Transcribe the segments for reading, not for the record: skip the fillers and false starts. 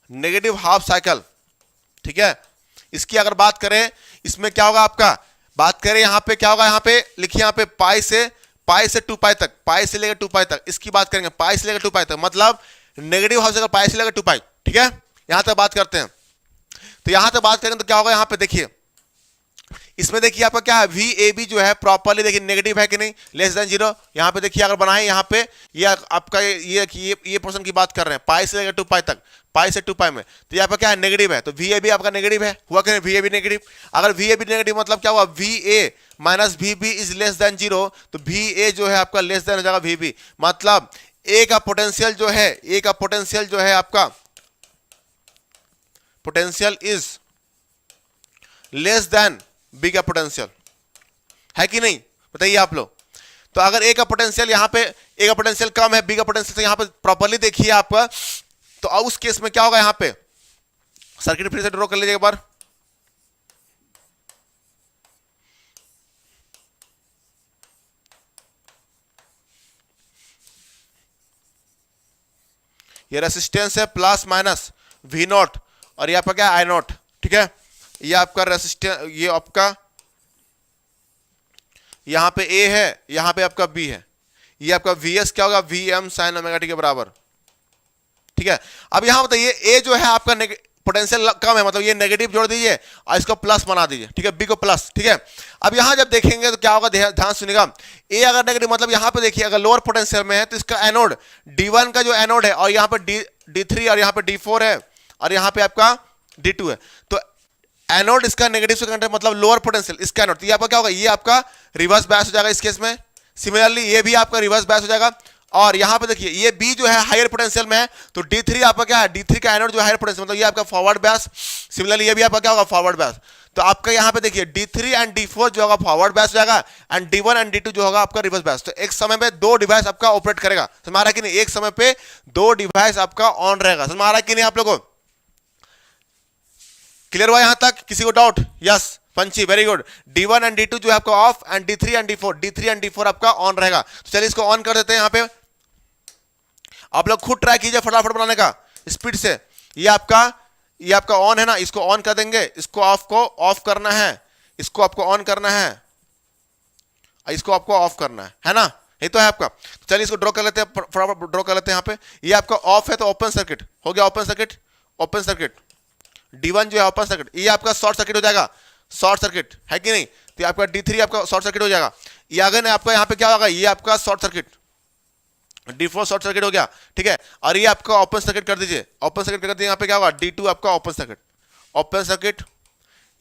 Negative half cycle, ठीक है। इसकी अगर बात करें, इसमें क्या होगा आपका, बात करें यहां पे क्या होगा, यहां पे लिखिए, यहां पे पाई से 2 पाई तक, पाई से लेकर 2 पाई तक, इसकी बात करेंगे पाई से लेकर 2 पाई तक, मतलब नेगेटिव हाफ साइकिल पाई से लेकर 2 पाई, ठीक है। यहां तक बात करते हैं, तो यहां तक बात करेंगे तो क्या होगा, यहां पे देखिए, इसमें देखिए आपका क्या है, वी ए बी जो है प्रॉपरली देखिए नेगेटिव है कि नहीं, लेस देन 0। यहाँ पे देखिए अगर बनाए, यहाँ पे ये आपका ये पोर्शन की बात कर रहे हैं, पाई से लेकर 2 पाई तक, पाई से 2 पाई में, तो यहाँ पे क्या है, नेगेटिव है, तो वी ए बी आपका नेगेटिव है, हुआ कि नहीं, वी ए बी नेगेटिव। अगर वी ए बी नेगेटिव मतलब क्या हुआ, V A minus V B is less than 0, तो वी ए जो है आपका लेस देन हो जाएगा वी बी, मतलब ए का पोटेंशियल जो है, ए का पोटेंशियल जो है आपका, potential is less than B का पोटेंशियल, है कि नहीं, बताइए आप लोग। तो अगर ए का पोटेंशियल यहां पे, ए का पोटेंशियल कम है, बी का पोटेंशियल से यहां पे प्रॉपर्ली देखिए आपका, तो अब उस केस में क्या होगा, यहां पे सर्किट फिर से ड्रॉ कर लीजिए एक बार। ये रेसिस्टेंस है प्लस माइनस वी नॉट, और ये आपका क्या आई नॉट, ठीक है। ये आपका रेसिस्टेंस, ये आपका यहां पे ए है, यहां पे आपका बी है, ये आपका वी एस क्या होगा, V M sine omega T के बराबर, ठीक है। अब यहां बताइए ए जो है आपका पोटेंशियल कम है, मतलब ये नेगेटिव जोड़ दीजिए और इसको प्लस बना दीजिए, ठीक है, बी को प्लस, ठीक है। अब यहां जब देखेंगे तो क्या होगा, ध्यान सुनिएगा, ए अगर नेगेटिव मतलब यहां पे देखिए अगर लोअर पोटेंशियल में है तो इसका एनोड D1 का जो एनोड है, और यहां पे D3 और यहां पे D4 है, और यहां पे आपका D2 है, तो एनोड इसका नेगेटिव से कनेक्टेड मतलब लोअर पोटेंशियल, इसका एनोड, तो ये आपका क्या होगा, ये आपका रिवर्स बायस हो जाएगा इस केस में। सिमिलरली ये भी आपका रिवर्स बायस हो जाएगा, और यहां पे देखिए ये बी जो है हायर पोटेंशियल में है, तो D3 आपका क्या है, D3 का एनोड जो हायर पोटेंशियल मतलब ये आपका फॉरवर्ड बायस, सिमिलरली ये भी आपका क्या होगा, फॉरवर्ड बायस। तो आपका यहां पे देखिए D3 एंड D4 जो होगा फॉरवर्ड बायस हो जाएगा, एंड D1 एंड D2 जो होगा आपका रिवर्स बायस। तो एक समय पे 2 डिवाइस आपका ऑपरेट करेगा, समझ आ रहा है कि नहीं, एक समय पे 2 डिवाइस आपका ऑन रहेगा, समझ आ रहा है कि नहीं आप लोगों को, क्लियर हुआ यहां तक, किसी को doubt, yes Panchi, very good. D1 and D2 जो है आपका of, and D3 and D4 आपका ऑन रहेगा। तो चलिए इसको ऑन कर देते हैं, यहां पे आप लोग खुद ट्राई कीजिए फटाफट बनाने का स्पीड से। ये आपका ऑन है ना, इसको ऑन कर देंगे, इसको ऑफ करना है, इसको आपको ऑन करना है, इसको आपको ऑफ करना है ना, ये तो है आपका। चलिए इसको ड्रॉ कर लेते हैं, फटाफट ड्रॉ कर लेते हैं यहाँ पे। ये आपका ऑफ है तो ओपन सर्किट हो गया, ओपन सर्किट D1 जो है ओपन सर्किट, ये आपका शॉर्ट सर्किट हो जाएगा, शॉर्ट सर्किट है कि नहीं, तो आपका D3 आपका शॉर्ट सर्किट हो जाएगा। ये अगर आपका यहाँ पे क्या होगा, ये आपका short circuit, D4 short circuit हो गया, ठीक है। और ये आपका ओपन सर्किट कर दीजिए, ओपन सर्किट कर दीजिए, यहाँ पे क्या होगा, D2 आपका ओपन सर्किट,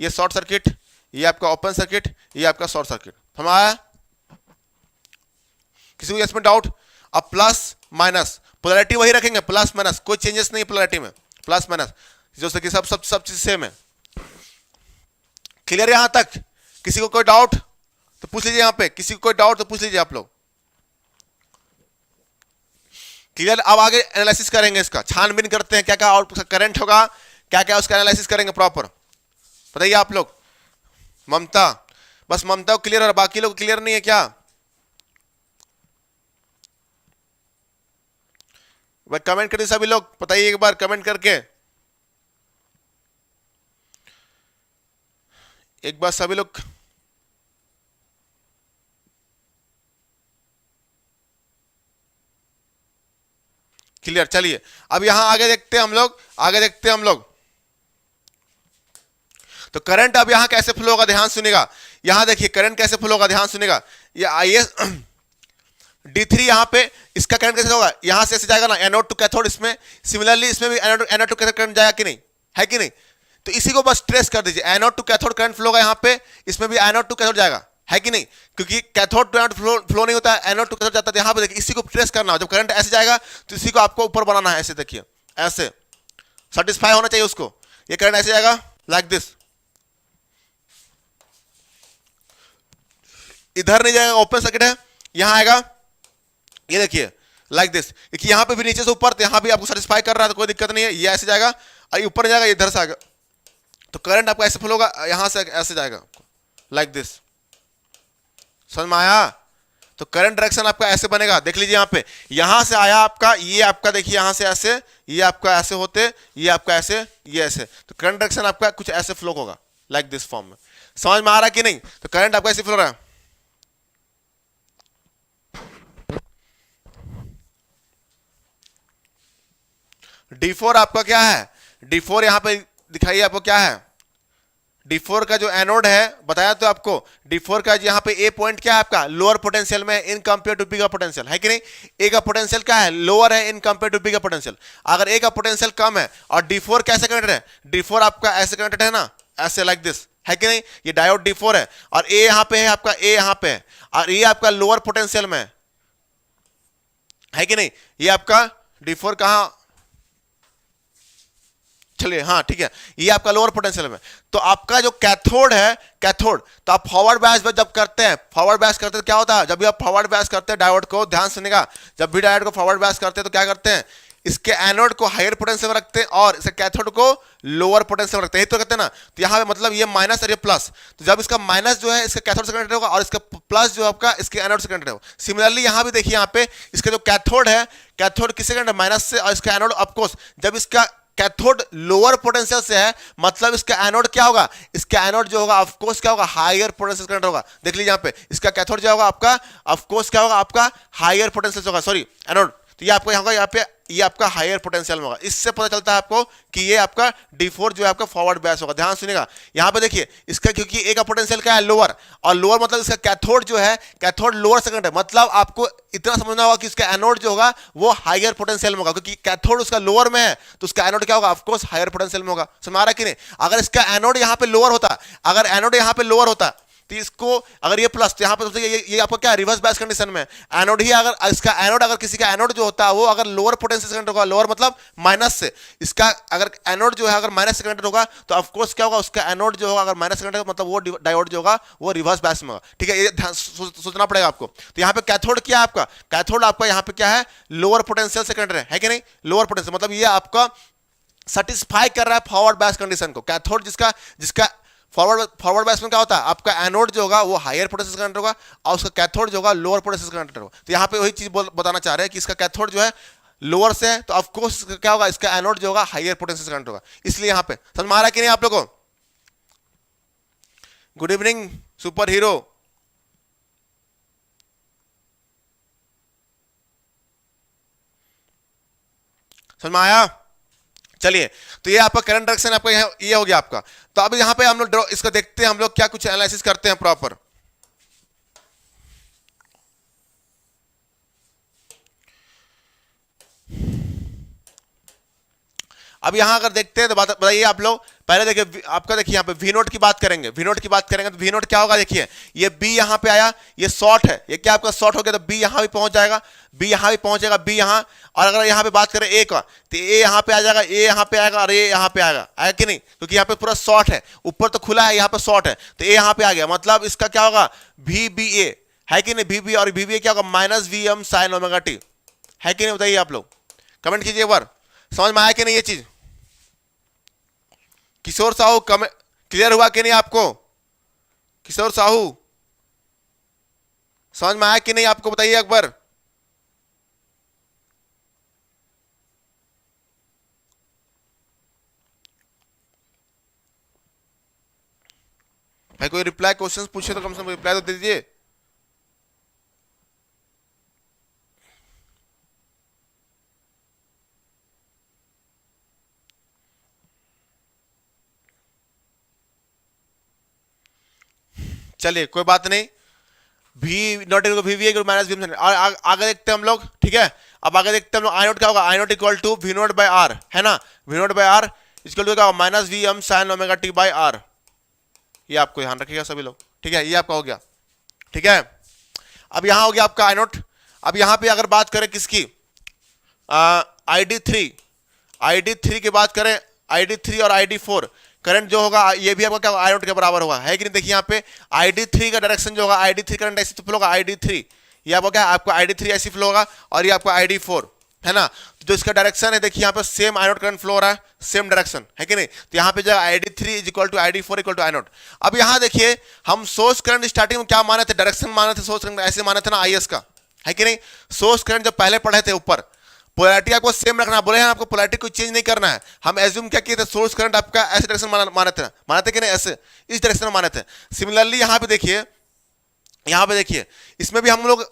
ये शॉर्ट सर्किट, ये आपका ओपन सर्किट, ये आपका शॉर्ट सर्किट, समझ आया किसी को इसमें डाउट। अब प्लस माइनस पोलैरिटी वही रखेंगे, प्लस माइनस कोई चेंजेस नहीं पोलैरिटी में, प्लस माइनस जो कि सब चीज सेम है। क्लियर यहां तक, किसी को कोई डाउट तो पूछ लीजिए, यहां पे किसी को कोई डाउट तो पूछ लीजिए आप लोग। क्लियर, अब आगे एनालिसिस करेंगे, इसका छानबीन करते हैं, क्या क्या आउटपुट करंट होगा, क्या क्या उसका एनालिसिस करेंगे प्रॉपर, बताइए आप लोग। ममता, बस ममता को क्लियर और बाकी लोग क्लियर नहीं है क्या, भाई कमेंट करिए सभी लोग, बताइए एक बार कमेंट करके, एक बार सभी लोग। क्लियर, चलिए अब यहां आगे देखते हैं हम लोग, तो करंट अब यहां कैसे फ्लो होगा, ध्यान सुनिएगा। यहां देखिए करंट कैसे फ्लो होगा, ध्यान सुनिएगा। ये आईएस D3 यहां पे इसका करंट कैसे होगा, यहां से ऐसे जाएगा ना एनोड टू कैथोड, इसमें सिमिलरली इसमें भी एनोड टू कैथोड करंट जाएगा कि नहीं, है कि नहीं। तो इसी को बस ट्रेस कर दीजिए, anode to cathode current flow होगा यहां पे, इसमें भी एनोड टू कैथोड जाएगा, है कि नहीं, क्योंकि कैथोड टू एनोड फ्लो नहीं होता है, एनोड टू कैथोड जाता है। यहां पे देखिए इसी को ट्रेस करना हो, जब करंट ऐसे जाएगा तो इसी को आपको ऊपर बनाना है, ऐसे देखिए, ऐसे सेटिस्फाई होना चाहिए उसको। ये करंट ऐसे जाएगा लाइक दिस, इधर नहीं जाएगा, ओपन सर्किट है, यहां आएगा, ये देखिए लाइक दिस, देखिए यहां पे भी नीचे से ऊपर, तो यहां भी आपको सेटिस्फाई कर रहा है तो कोई दिक्कत नहीं है, ये ऐसे जाएगा और ऊपर जाएगा, इधर से आएगा, तो करंट आपका ऐसे फ्लो होगा, यहां से ऐसे जाएगा लाइक दिस, समझ में आया। तो करंट डायरेक्शन आपका ऐसे बनेगा, देख लीजिए यहाँ पे, यहां से आया आपका, ये आपका देखिए यहां से ऐसे, ये आपका ऐसे होते, ये आपका ऐसे, ये ऐसे, तो करंट डायरेक्शन आपका कुछ ऐसे फ्लो होगा, लाइक दिस फॉर्म में। समझ में आ रहा है कि नहीं? तो करंट आपका ऐसे फ्लो रहा है। D4 आपका क्या है? D4 यहां पे दिखाइए आपको क्या है? D4 का जो एनोड है बताया तो आपको, D4 का यहाँ पे ए पॉइंट क्या है आपका? लोअर पोटेंशियल में इन कंपेयर टू बी का पोटेंशियल है कि नहीं? ए का पोटेंशियल क्या है? लोअर है इन कंपेयर टू बी का पोटेंशियल। अगर ए का पोटेंशियल कम है और D4 कैसे कनेक्टेड है? D4 आपका ऐसे कनेक्टेड है ना, ऐसे लाइक दिस, है कि नहीं? ये डायोड D4 है और ए यहाँ पे है आपका, ए यहाँ पे है और ये आपका लोअर पोटेंशियल में है कि नहीं? ये आपका D4 कहाँ, चलिए हाँ ठीक है, ये आपका लोअर पोटेंशियल में। तो आपका जो कैथोड है, कैथोड, तो आप फॉरवर्ड बायस जब करते हैं, फॉरवर्ड बायस करते हैं तो क्या होता है? जब भी आप फॉरवर्ड बायस करते हैं डायोड को, ध्यान सुनिएगा, जब भी डायोड को फॉरवर्ड बायस करते हैं तो क्या करते हैं? इसके एनोड को हायर पोटेंशियल में रखते हैं और इसके कैथोड को लोअर पोटेंशियल में रखते हैं, यही तो कहते हैं ना। तो यहाँ पे मतलब ये माइनस और ये प्लस, तो जब इसका माइनस जो है इसके कैथोड से कनेक्टेड होगा और इसका प्लस जो है आपका इसके एनोड से कनेक्टेड होगा। सिमिलरली यहाँ भी देखिए, यहाँ पे इसका जो कैथोड है, कैथोड किससे कनेक्टेड? माइनस से, और इसका एनोड ऑफकोर्स जब इसका कैथोड लोअर पोटेंशियल से है मतलब इसका एनोड क्या होगा? इसका एनोड जो होगा ऑफकोर्स क्या होगा? हायर पोटेंशियल से कनेक्ट होगा। देख लीजिए यहाँ पे इसका कैथोड जो होगा आपका ऑफकोर्स क्या होगा? आपका हायर पोटेंशियल से होगा, सॉरी एनोड, तो ये आपको यहाँ पे ये आपका हायर पोटेंशियल में होगा। इससे पता चलता है आपको कि ये आपका D4 जो है आपका फॉरवर्ड बायस होगा। ध्यान सुनिएगा यहाँ पे देखिए इसका, क्योंकि ए का पोटेंशियल क्या है? लोअर, और लोअर मतलब इसका कैथोड जो है, कैथोड लोअर से कनेक्ट है, मतलब आपको इतना समझना होगा कि इसका एनोड जो होगा वो हायर पोटेंशियल में होगा, क्योंकि कैथोड उसका लोअर में है तो उसका एनोड क्या होगा? ऑफकोर्स हायर पोटेंशियल में होगा। समझ आ रहा है कि नहीं? अगर इसका एनोड यहाँ पे लोअर होता, अगर एनोड यहाँ पे लोअर होता तो इसको, अगर ये प्लस, तो यहाँ पे ये आपको क्या रिवर्स बायस कंडीशन में एनोड ही, अगर इसका एनोड, अगर किसी का एनोड जो होता है वो अगर लोअर पोटेंशियल से कनेक्ट होगा, लोअर मतलब माइनस से, इसका अगर एनोड जो है अगर माइनस से कनेक्टेड होगा तो ऑफकोर्स क्या होगा? उसका एनोड जो होगा अगर माइनस से कनेक्टेड होगा मतलब वो डायोड जो होगा वो रिवर्स बायस में होगा। ठीक है, ये सोचना पड़ेगा आपको। तो यहाँ पे कैथोड क्या है आपका? कैथोड आपका यहाँ पे क्या है? लोअर पोटेंशियल से कनेक्टेड है कि नहीं? लोअर पोटेंशियल मतलब ये आपका सेटिस्फाई कर रहा है फॉरवर्ड बायस कंडीशन को। कैथोड जिसका फॉरवर्ड बायस में क्या होता है? आपका एनोड जो होगा वो हायर पोटेंशियल से कनेक्ट होगा और उसका कैथोड जो होगा लोअर पोटेंशियल से कनेक्ट होगा। तो यहाँ पे वही चीज बताना चाह रहे हैं कि इसका कैथोड जो है लोअर से है तो ऑफ कोर्स क्या होगा? इसका एनोड जो होगा हायर पोटेंशियल से कनेक्ट होगा। इसलिए यहाँ पे समझ में आ रहा है कि नहीं आप लोगों को? Good evening super hero. समझ में आया? चलिए, तो ये आपका करंट डायरेक्शन आपका ये हो गया आपका। तो अब यहाँ पे हम लोग इसको देखते हैं, हम लोग क्या कुछ एनालिसिस करते हैं प्रॉपर। अब यहां अगर देखते हैं तो बताइए आप लोग, पहले देखिए आपका, देखिए यहाँ पे वी नोट की बात करेंगे, वी नोट की बात करेंगे तो वी नोट क्या होगा? देखिए ये बी यहाँ पे आया, ये शॉर्ट है, ये क्या आपका शॉर्ट हो गया तो बी यहाँ भी पहुंच जाएगा, बी यहाँ भी पहुंचेगा, बी यहाँ, और अगर यहाँ पे बात करें ए का तो ए यहाँ पे आ जाएगा, ए यहाँ पे आएगा और ए यहाँ पे आएगा कि नहीं? क्योंकि यहाँ पे पूरा शॉर्ट है, ऊपर तो खुला है, यहाँ पे शॉर्ट है तो ए यहाँ पे आ गया, मतलब इसका क्या होगा? वी बी ए है कि नहीं? वी बी और वी बी ए क्या होगा? Minus V M sine omega T, है कि नहीं? बताइए आप लोग, कमेंट कीजिए एक बार। समझ में आया कि नहीं ये चीज? किशोर साहू क्लियर हुआ कि नहीं आपको? किशोर साहू समझ में आया कि नहीं आपको? बताइए एक बार। भाई कोई रिप्लाई क्वेश्चंस पूछे तो कम से कम रिप्लाई तो दे दीजिए। चलिए कोई बात नहीं, V naught equal V V minus V M, आगे देखते हैं हम लोग। ठीक है, अब आगे देखते हैं हम लोग। आई नोट क्या होगा? I naught equal to V naught by R, है ना? V naught by R equal to क्या होगा? Minus V M sine omega T by R. ये आपको ध्यान रखिएगा सभी लोग। ठीक है, ये आपका हो गया। ठीक है, अब यहां हो गया आपका आई नोट। अब यहां पे अगर बात करें किसकी, ID3 की बात करें, ID3 और ID4 करंट जो होगा ये भी आपका क्या आई नोट के बराबर होगा, है कि नहीं? देखिए यहाँ पे ID3 का डायरेक्शन जो होगा, ID3 करंट ऐसे फ्लो होगा, ID3 ये आपका क्या? आपका ID3 ऐसी फ्लो होगा और ये आपका ID4 है ना। तो जो इसका डायरेक्शन है देखिए यहाँ पे सेम आई नोट करंट फ्लो हो रहा है, सेम डायरेक्शन है कि नहीं। तो यहाँ पे जो ID3 is equal to ID4 equal to I naught. अब यहाँ देखिए हम सोर्स करंट स्टार्टिंग में क्या माने थे, डायरेक्शन माने थे, सोर्स करंट ऐसे माने थे ना IS का, है कि नहीं। सोर्स करंट जब पहले पढ़े थे ऊपर, पोलैरिटी आपको सेम रखना बोले हैं, आपको पोलैरिटी को चेंज नहीं करना है। हम एज्यूम क्या किए थे, सोर्स करंट आपका ऐसे डायरेक्शन माने थे कि नहीं, ऐसे इस डायरेक्शन में माने थे। सिमिलरली यहाँ पे देखिए इसमें भी हम लोग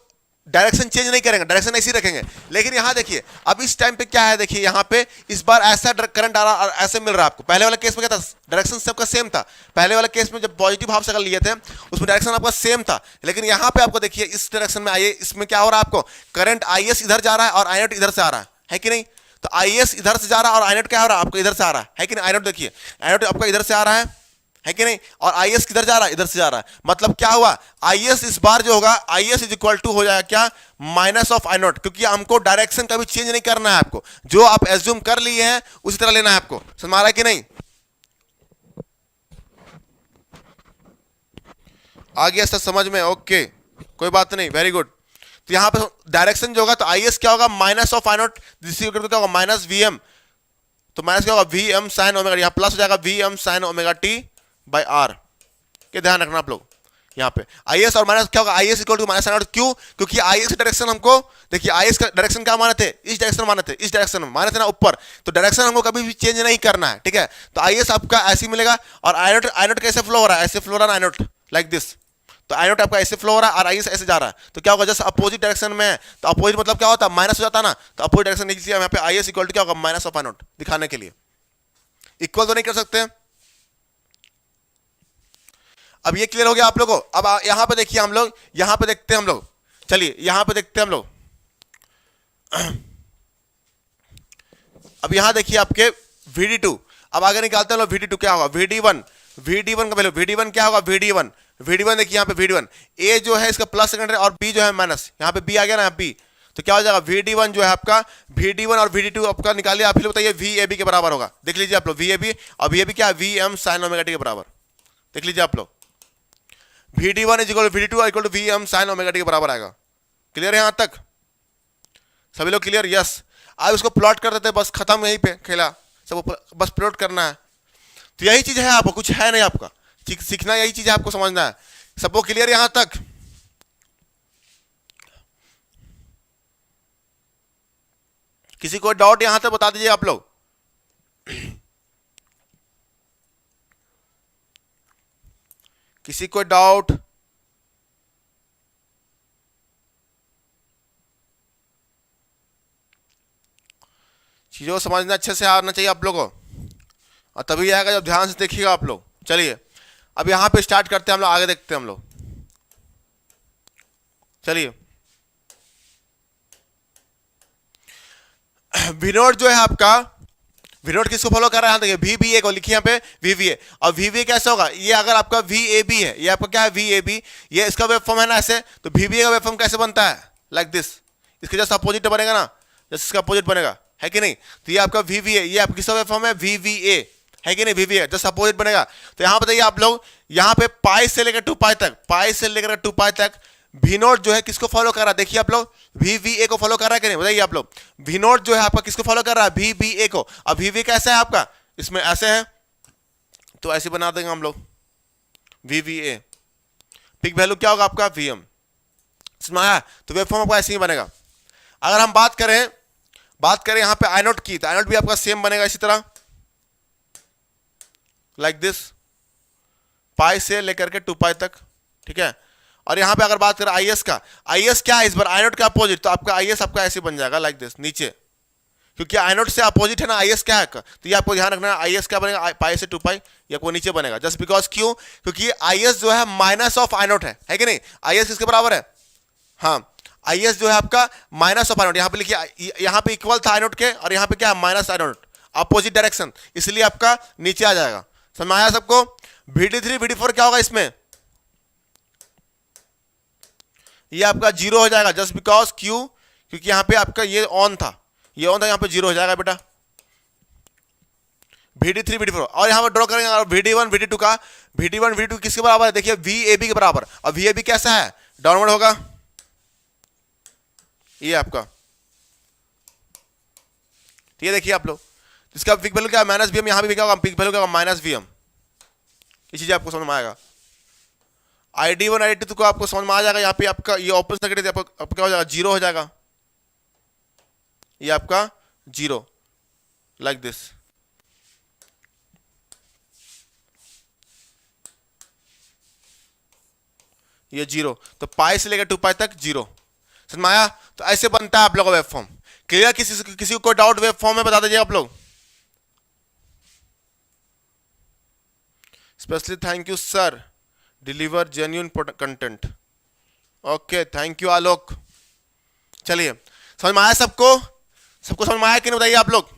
डायरेक्शन चेंज नहीं करेंगे, डायरेक्शन ऐसे ही रखेंगे। लेकिन यहाँ देखिए अब इस टाइम पे क्या है, देखिए यहाँ पे इस बार ऐसा करंट आ रहा और ऐसे मिल रहा है आपको। पहले वाला केस में क्या था, डायरेक्शन सबका सेम था। पहले वाला केस में जब पॉजिटिव हाफ साइकिल लिए थे उसमें डायरेक्शन आपका सेम था। लेकिन यहाँ पे आपको देखिए इस डायरेक्शन में आइए, इसमें क्या हो रहा है, आपको करंट IS इधर जा रहा है और आई नोट इधर से आ रहा है कि नहीं। तो IS इधर से जा रहा है और आई नोट क्या हो रहा है, आपको इधर से आ रहा है कि नहीं। आई नोट देखिए, आई नोट आपका इधर से आ रहा है कि नहीं, और IS किधर जा रहा है, इधर से जा रहा है। मतलब क्या हुआ, IS इस बार जो होगा IS इज इक्वल टू हो जाएगा क्या, माइनस ऑफ आई नोट, क्योंकि हमको डायरेक्शन कभी चेंज नहीं करना है। आपको जो आप एज्यूम कर लिए हैं उसी तरह लेना है आपको। समझ आ रहा है कि नहीं, आ गया सर समझ में, ओके कोई बात नहीं, वेरी गुड। तो यहां पे डायरेक्शन जो होगा तो IS क्या होगा, माइनस ऑफ आई नोट, क्या होगा माइनस VM, तो माइनस क्या होगा VM साइन ओमेगा, यहाँ प्लस हो जाएगा VM sine omega T by R के, ध्यान रखना आप लोग। यहाँ पे IS और माइनस क्या होगा, IS equal to minus I naught, क्यों, क्योंकि IS का डायरेक्शन हमको देखिए, IS का डायरेक्शन क्या माने थे, इस डायरेक्शन माने थे, इस डायरेक्शन में माने थे ना ऊपर। तो डायरेक्शन हमको कभी भी चेंज नहीं करना है, ठीक है। तो IS आपका ऐसे मिलेगा और आई नोट कैसे फ्लो हो रहा है, ऐसे फ्लो हो रहा है आई नोट लाइक दिस। तो आई नोट आपका ऐसे फ्लो हो रहा है और IS ऐसे जा रहा है। तो क्या होगा, जस्ट अपोजिट डायरेक्शन में है, तो अपोजिट मतलब क्या होता है, माइनस हो जाता है ना। तो अपोजिट डायरेक्शन लिख लिया यहाँ पे, IS इक्वल टू क्या होगा, माइनस ऑफ आई नोट, दिखाने के लिए। इक्वल तो नहीं कर सकते। अब ये क्लियर हो गया आप लोगों को। अब यहां पे देखिए हम लोग, यहां पे देखते हैं हम लोग, चलिए यहां पे देखते हैं हम लोग। अब यहां देखिए आपके VD2, अब आगे निकालते हैं लोग VD2 क्या होगा, VD1 का वैल्यू, VD1 क्या होगा, VD1 देखिए यहाँ पे VD1 A जो है इसका प्लस सेकेंडरी और B जो है माइनस, यहाँ पे B आ गया ना B, तो क्या हो जाएगा VD1 जो है आपका, VD1 और VD2 आपका निकालिए आप, फिर बताइए VAB के बराबर होगा। देख लीजिए आप लोग VAB, और VAB क्या है, VM साइन ओमेगा T के बराबर। देख लीजिए आप लोग, VD1 is equal to VD2 equal to VM sine omega T के बराबर आएगा। क्लियर है यहां तक सभी लोग, क्लियर, यस। अब इसको प्लॉट कर देते हैं, बस खत्म, यहीं पे खेला सबको, बस प्लॉट करना है। तो यही चीज है, आपको कुछ है नहीं, आपका सीखना यही चीज है, आपको समझना है। सबको क्लियर यहां तक, किसी को डाउट यहां तक बता दीजिए आप लोग। किसी को डाउट, चीजों को समझना अच्छे से आना चाहिए आप लोगों को, और तभी आएगा जब ध्यान से देखिएगा आप लोग। चलिए अब यहां पे स्टार्ट करते हैं हम लोग, आगे देखते हैं हम लोग। चलिए विनोड जो है आपका, विनोड किसको फॉलो कर रहा है, देखिए VBA को लिखिए यहाँ पे VBA, और VBA कैसे होगा, ये अगर आपका VAB है, ये आपका क्या है VAB, ये इसका वेब फॉर्म है ना ऐसे, तो VBA का वेब फॉर्म कैसे बनता है, लाइक दिस, इसके जस्ट अपोजिट बनेगा ना, जस्ट इसका अपोजिट बनेगा, है कि नहीं। तो ये आपका VBA, ये आपका किसका वेब फॉर्म है, VBA, है कि नहीं, VBA जस्ट अपोजिट बनेगा। तो यहाँ बताइए आप लोग, यहाँ पे पाई से लेकर 2 पाई तक, पाई से लेकर 2 पाई तक V0 जो है किसको फॉलो कर रहा है, देखिए आप लोग VBA को फॉलो कर रहा है कि नहीं, बताइए आप लोग। V0 जो है आपका किसको फॉलो कर रहा है, VBA को। अब VBA कैसा है आपका, इसमें ऐसे है, तो ऐसे बना देंगे हम लोग VBA, पिक वैल्यू क्या होगा आपका VM, इसमें आया, तो वेब फॉर्म आपका ऐसे ही बनेगा। अगर हम बात करें यहाँ पे आई नोट की, तो आई नोट भी आपका सेम बनेगा इसी तरह, लाइक दिस, पाई से लेकर के 2 पाई तक, ठीक है। और यहां पे अगर बात करें IS का, IS क्या है इस बार, आई नोट का अपोजिट, तो आपका IS आपका ऐसे बन जाएगा लाइक दिस नीचे, क्योंकि आई नोट से अपोजिट है ना IS क्या है, तो ये आपको ध्यान रखना है, IS क्या बनेगा, पाई से 2 पाई, ये आपको नीचे बनेगा, जस्ट बिकॉज क्यों, क्योंकि IS जो है माइनस ऑफ आई नोट है कि नहीं। IS किसके बराबर है, हाँ IS जो है आपका माइनस ऑफ आई नोट, यहाँ पे लिखिए, यहाँ पे इक्वल था आई नोट के, और यहाँ पे क्या है minus I note, opposite direction, इसलिए आपका नीचे आ जाएगा। समझ में आया सबको। VD3 VD4 क्या होगा इसमें, ये आपका 0 हो जाएगा, जस्ट बिकॉज क्यों, क्योंकि यहाँ पे आपका ये ऑन था, यहाँ पे 0 हो जाएगा बेटा। VD3 VD4, और यहाँ पर ड्रॉ करेंगे VD1 VD2 का, VD1 VD2 किसके बराबर है, देखिए VAB के बराबर। और VAB कैसा है, डाउनवर्ड होगा, ये आपका ठीक है, देखिए आप लोग, इसका पीक वैल्यू क्या है माइनस वी एम, यहाँ भी क्या होगा पीक वैल्यू क्या होगा माइनस वी एम। ये चीज आपको समझ में आएगा। ID1 ID2 को आपको समझ में आ जाएगा। यहाँ पे आपका ये ओपन सर्किट आपका क्या हो जाएगा, जीरो हो जाएगा, ये आपका जीरो लाइक दिस। ये जीरो, तो पाई से लेकर 2 पाई तक जीरो, समझ में आया। तो ऐसे बनता है आप लोगों का वेव फॉर्म। क्लियर? किसी को कोई डाउट वेव फॉर्म में बता दीजिए आप लोग। Specially thank you sir, deliver genuine content. Okay, thank you Alok. चलिए, समझ में आया सबको? सबको समझ में आया कि नहीं बताइए आप लोग?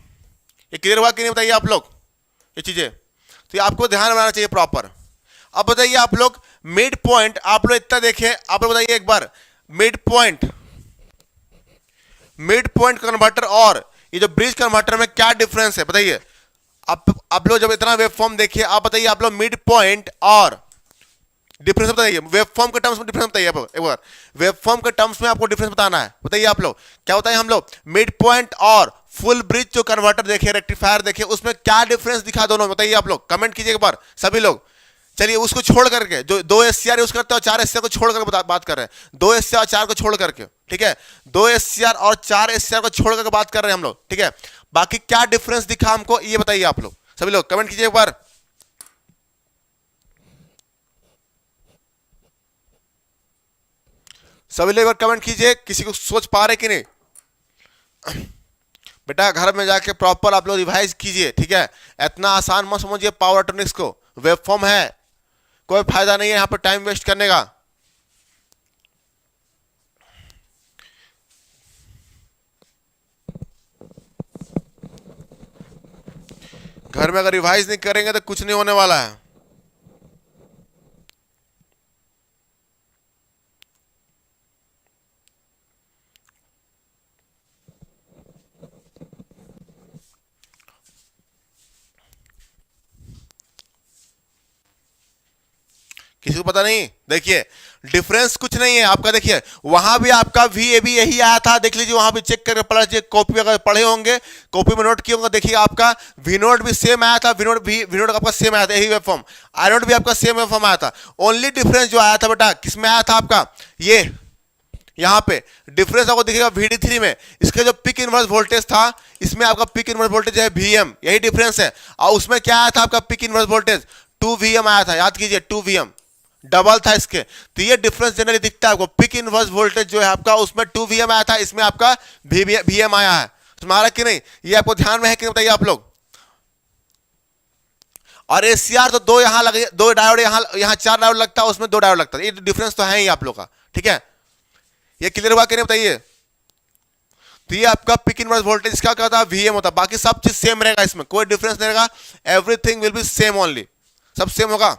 ये क्लियर हुआ कि नहीं बताइए आप लोग ये चीजें? तो ये आपको ध्यान बनाना चाहिए प्रॉपर। अब बताइए आप लोग, मिड पॉइंट आप लोग इतना देखें, आप लोग बताइए एक बार, मिड पॉइंट कन्वर्टर और ये जो ब्रिज कन्वर्टर में क्या डिफरेंस है बताइए। आप लोग जब इतना वेव फॉर्म देखिए, आप बताइए आप लोग मिड पॉइंट और डिफरेंस बताइए। वेव फॉर्म के टर्म्स में डिफरेंस बताइए एक बार। वेव फॉर्म के टर्म्स में आपको डिफरेंस बताना है। बताइए आप लोग क्या बताइए हम लोग, मिड पॉइंट और फुल ब्रिज जो कन्वर्टर देखे, रेक्टिफायर देखे, उसमें क्या डिफरेंस दिखा दोनों, बताइए आप लोग, कमेंट कीजिए एक बार सभी लोग। चलिए, उसको छोड़ करके जो 2 SCR यूज करते हैं और 4 SCR को छोड़ करके बात कर रहे हैं। 2 SCR और 4 को छोड़ करके, ठीक है, 2 SCR और 4 SCR को छोड़ करके बात कर रहे हैं हम लोग, ठीक है। बाकी क्या डिफरेंस दिखा हमको ये बताइए आप लोग सभी लोग, कमेंट कीजिए एक बार। सभी लोग एक बार कमेंट कीजिए, किसी को सोच पा रहे कि नहीं। बेटा घर में जाके प्रॉपर आप लोग रिवाइज कीजिए, ठीक है। इतना आसान मत समझिए पावर इलेक्ट्रॉनिक्स को। वेव फॉर्म है, कोई फायदा नहीं है यहां पर टाइम वेस्ट करने का। घर में अगर रिवाइज नहीं करेंगे तो कुछ नहीं होने वाला है। किसी को पता नहीं? देखिए, डिफरेंस कुछ नहीं है आपका। देखिए, वहां भी आपका VAB यही आया था, देख लीजिए, वहां भी चेक करके पढ़ लीजिए। कॉपी अगर पढ़े होंगे, कॉपी में नोट किए होंगे, देखिए आपका V0 भी सेम आया था, V0 आपका सेम आया था, यही वेव फॉर्म। I0 भी आपका सेम वेव फॉर्म आया था। ओनली डिफरेंस जो आया था बेटा किसमें आया था आपका, ये यहां पे डिफरेंस आपको दिखेगा VD3 में। इसका जो पिक इनवर्स वोल्टेज था, इसमें आपका पिक इनवर्स वोल्टेज है VM, यही डिफरेंस है। और उसमें क्या आया था आपका पिक इनवर्स वोल्टेज 2 VM आया था, याद कीजिए 2 VM डबल था इसके। तो ये डिफरेंस जनरली दिखता है आपको। पिक इनवर्स वोल्टेज जो है आपका उसमें 2 VM आया था, इसमें आपका VM आया है। तुम्हारा कि नहीं, ये आपको ध्यान में है कि नहीं बताइए आप लोग। और SCR तो 2 यहां लगे, 2 डायोड यहां 4 डायोड लगता है, उसमें 2 डायोड लगता है। ये डिफरेंस तो है ही आप लोग का, ठीक है। ये क्लियर हुआ कि नहीं बताइए। तो ये आपका पिक इनवर्स वोल्टेज इसका क्या होता है, VM होता है। बाकी सब चीज सेम रहेगा, इसमें कोई डिफरेंस नहीं रहेगा। Everything will be same only, सब सेम होगा।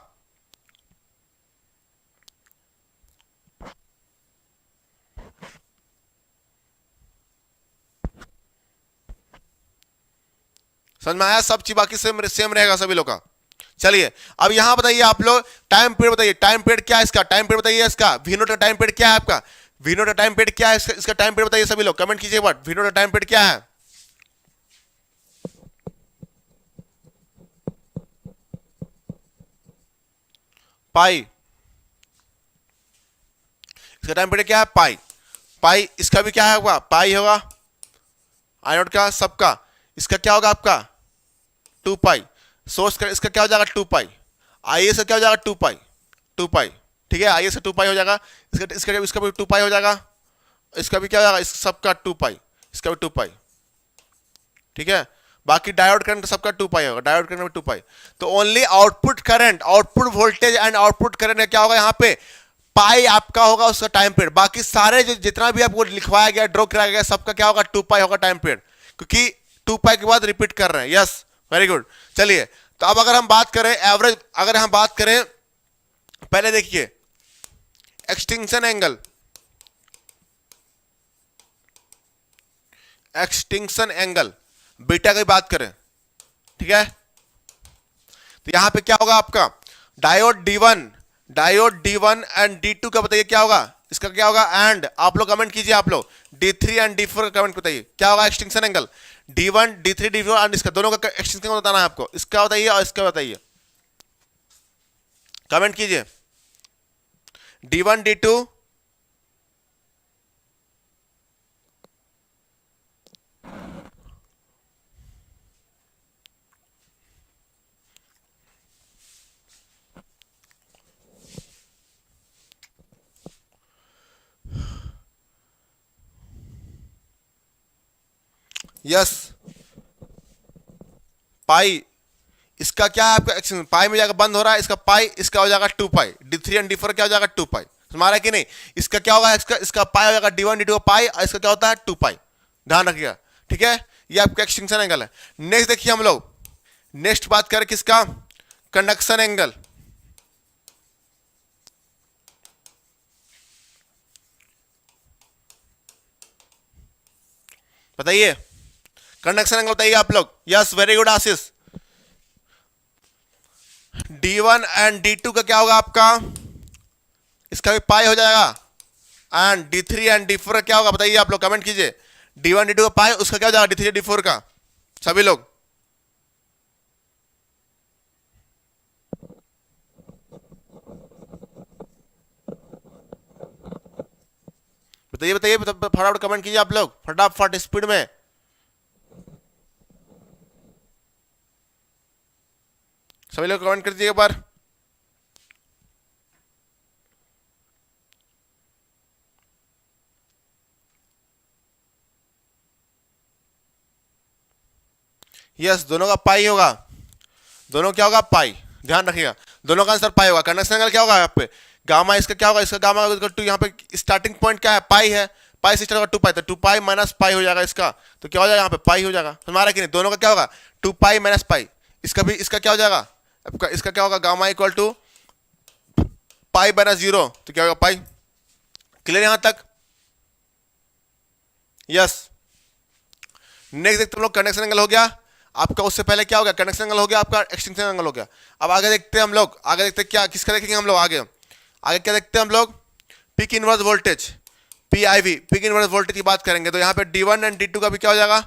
समझ में आया? सब चीज बाकी सेम रहेगा सभी लोग का। चलिए, अब यहां बताइए आप लोग, टाइम पीरियड बताइए। टाइम पीरियड क्या है इसका, टाइम पीरियड बताइए इसका। V0 का टाइम पीरियड क्या है आपका, V0 का टाइम पीरियड क्या है इसका टाइम पीरियड बताइए सभी लोग, कमेंट कीजिए बट V0 का टाइम पीरियड क्या है। पाई, इसका टाइम पीरियड क्या है, पाई। पाई इसका भी क्या है होगा, पाई होगा। I0 का सबका, इसका क्या होगा आपका 2 पाई। सोर्स का इसका क्या हो जाएगा 2 पाई। IS का क्या हो जाएगा 2 पाई, 2 पाई, ठीक है। IS का 2 पाई हो जाएगा। इसका भी 2 पाई हो जाएगा। इसका भी क्या हो जाएगा, इस सबका 2 पाई, इसका भी 2 पाई, ठीक है। बाकी डायोड करंट सबका 2 पाई होगा, डायोड करंट में 2 पाई। तो only output current, output voltage and output current क्या होगा यहाँ पे, पाई आपका होगा उसका टाइम पीरियड। बाकी सारे जो जितना भी आपको लिखवाया गया, ड्रॉ कराया गया, सबका क्या होगा 2 पाई होगा टाइम पीरियड, क्योंकि 2 पाई के बाद रिपीट कर रहे हैं। Yes, very good. चलिए, तो अब अगर हम बात करें एवरेज, अगर हम बात करें, पहले देखिए extinction angle, extinction angle beta की बात करें, ठीक है। तो यहां पे क्या होगा आपका डायोड D1 एंड D2 का बताइए क्या होगा, इसका क्या होगा। एंड आप लोग कमेंट कीजिए, आप लोग D3 एंड D4 का कमेंट बताइए क्या होगा extinction angle. D1 D3 D4 और इसका दोनों का एक्सटेंशन बताना है आपको। इसका बताइए और इसका बताइए, कमेंट कीजिए। D1 D2 यस पाई, इसका क्या है आपका एक्सटेंशन, पाई में जाकर बंद हो रहा है, इसका पाई, इसका हो जाएगा 2 पाई। D3 एंड D4 क्या हो जाएगा 2 पाई, तुम्हारा कि नहीं। इसका क्या होगा, इसका पाई हो जाएगा D1 D2 पाई, और इसका क्या होता है 2 पाई, ध्यान रखिएगा, ठीक है। ये आपका एक्सटेंशन एंगल है। नेक्स्ट देखिए हम लोग, नेक्स्ट बात करें किसका, कंडक्शन एंगल। बताइए कंडक्शन एंगल बताइए आप लोग। Yes very good Ashish. D1 and D2 का क्या होगा आपका, इसका भी पाई हो जाएगा, एंड D3 एंड D4 का क्या होगा बताइए आप लोग, कमेंट कीजिए। D1 D2 का पाई, उसका क्या हो जाएगा D3 D4 का, सभी लोग बताइए बताइए, फटाफट कमेंट कीजिए आप लोग, फटाफट स्पीड में। सभी लोग कमेंट कर दीजिए एक बार। यस दोनों का पाई होगा, दोनों क्या होगा पाई, ध्यान रखिएगा, दोनों का आंसर पाई होगा। कंडक्शन एंगल क्या होगा यहाँ पे, गामा, इसका क्या होगा, इसका गामा टू, यहाँ पे स्टार्टिंग पॉइंट क्या है पाई है, पाई से स्टार्ट होगा 2 पाई, तो 2 पाई माइनस पाई हो जाएगा इसका, तो क्या हो जाएगा यहाँ पे पाई हो जाएगा, तुम्हारा कि नहीं। दोनों का क्या होगा 2 पाई माइनस पाई, इसका भी, इसका क्या हो जाएगा आपका, इसका क्या होगा gamma equal to pi minus 0, तो क्या होगा पाई। क्लियर यहाँ तक। यस नेक्स्ट देखते हम लोग, कंडक्शन एंगल हो गया आपका, उससे पहले क्या हो गया, कंडक्शन एंगल हो गया आपका, एक्सटेंशन एंगल हो गया। अब आगे देखते हैं हम लोग, आगे देखते हैं क्या, किसका देखेंगे हम लोग आगे, आगे क्या देखते हैं हम लोग, peak inverse voltage, PIV, peak inverse voltage की बात करेंगे। तो यहाँ पे D1 एंड D2 का भी क्या हो जाएगा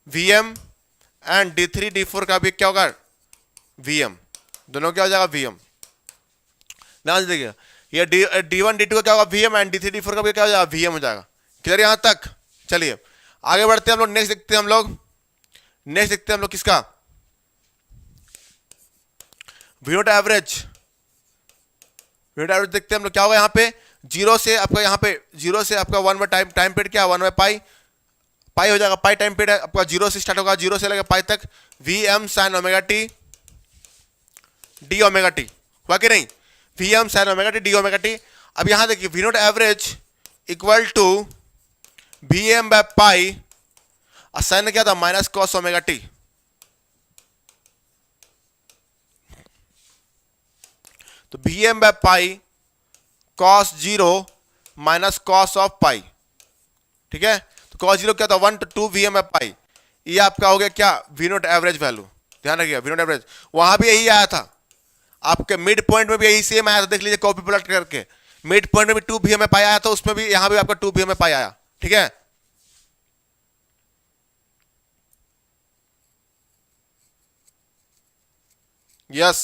VM, एंड D3 D4 का भी क्या होगा VM, दोनों क्या हो जाएगा VM। ध्यान से देखिए, ये D1 D2 का क्या होगा VM, एंड D3 D4 का भी क्या हो जाएगा VM हो जाएगा। क्लियर यहाँ तक। चलिए आगे बढ़ते हैं हम लोग, नेक्स्ट देखते हैं हम लोग, नेक्स्ट देखते हैं हम लोग किसका, V naught average. V naught average देखते हैं हम लोग, क्या होगा यहाँ पे, जीरो से आपका, यहाँ पे जीरो से आपका 1 बाई टाइम पीरियड क्या है 1 बाई पाई, पाई हो जाएगा, पाई टाइम पीरियड आपका, जीरो से स्टार्ट होगा, जीरो से लेकर पाई तक, VM sin omega T D omega T, हुआ कि नहीं, VM sin omega T D omega T. अब यहाँ देखिए V naught average equal to VM by pi, और साइन क्या था माइनस कॉस ओमेगा टी, तो VM by pi cos 0 minus cos of pi, ठीक है। तो कॉस 0 क्या था 1 to 2 VM बाय पाई, ये आपका हो गया क्या V नॉट एवरेज वैल्यू, ध्यान रखिएगा V नॉट एवरेज। वहां भी यही आया था आपके, मिड पॉइंट में भी यही सेम आया था, देख लीजिए कॉपी प्लॉट करके, मिड पॉइंट में भी 2 VM बाय पाई आया था, उसमें भी यहां भी आपका 2 VM बाय पाई आया, ठीक है। यस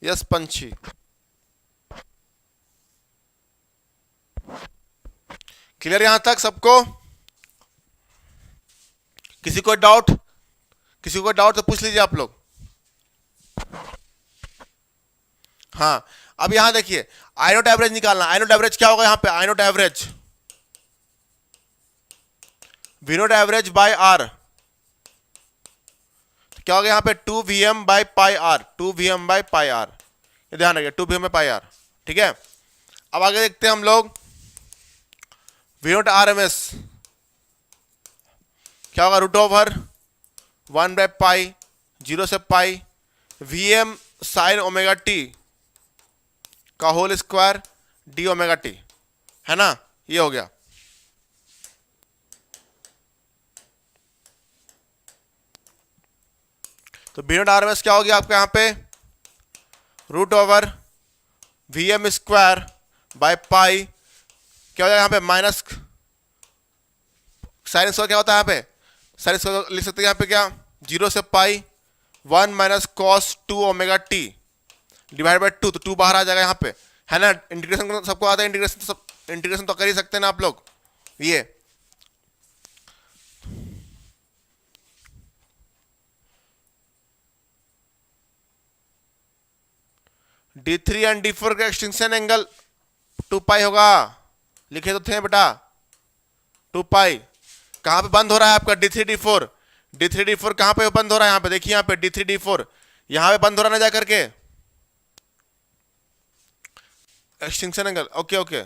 यस पंछी, क्लियर यहां तक सबको, किसी को डाउट, किसी को डाउट तो पूछ लीजिए आप लोग। हाँ अब यहां देखिए आई नॉट एवरेज निकालना, आई नॉट एवरेज क्या होगा यहाँ पे, I naught average V naught average by R, क्या होगा यहाँ पे 2 VM by pi R, 2 VM by pi R, ये ध्यान रखिए 2 VM बाय पाई R, ठीक है। अब आगे देखते हैं हम लोग V नॉट RMS, क्या होगा रूट ओवर 1 बाय पाई 0 से pi VM sine omega T का whole square D omega T, है ना, ये हो गया। तो V नॉट RMS क्या हो गया आपका यहाँ पे, root over VM square by pi, क्या हो जाएगा यहाँ पे माइनस साइन स्क्वायर क्या होता है यहाँ पे सर इसको लिख सकते हैं यहाँ पे क्या, 0 से पाई 1 minus cos 2 omega T divide by 2, तो 2 बाहर आ जाएगा यहाँ पे, है ना। इंटीग्रेशन सबको आता है, इंटीग्रेशन तो सब इंटीग्रेशन तो कर ही सकते हैं ना आप लोग। ये D3 एंड D4 का एक्सटेंशन एंगल 2 पाई होगा, लिखे तो थे बेटा 2 पाई। कहां पे बंद हो रहा है आपका D3 D4, D3 D4 कहां पे बंद हो रहा है, यहाँ पे देखिए, यहाँ पे D3 D4 यहाँ पे बंद हो रहा है ना जा करके एक्सटेंशन एंगल। ओके ओके,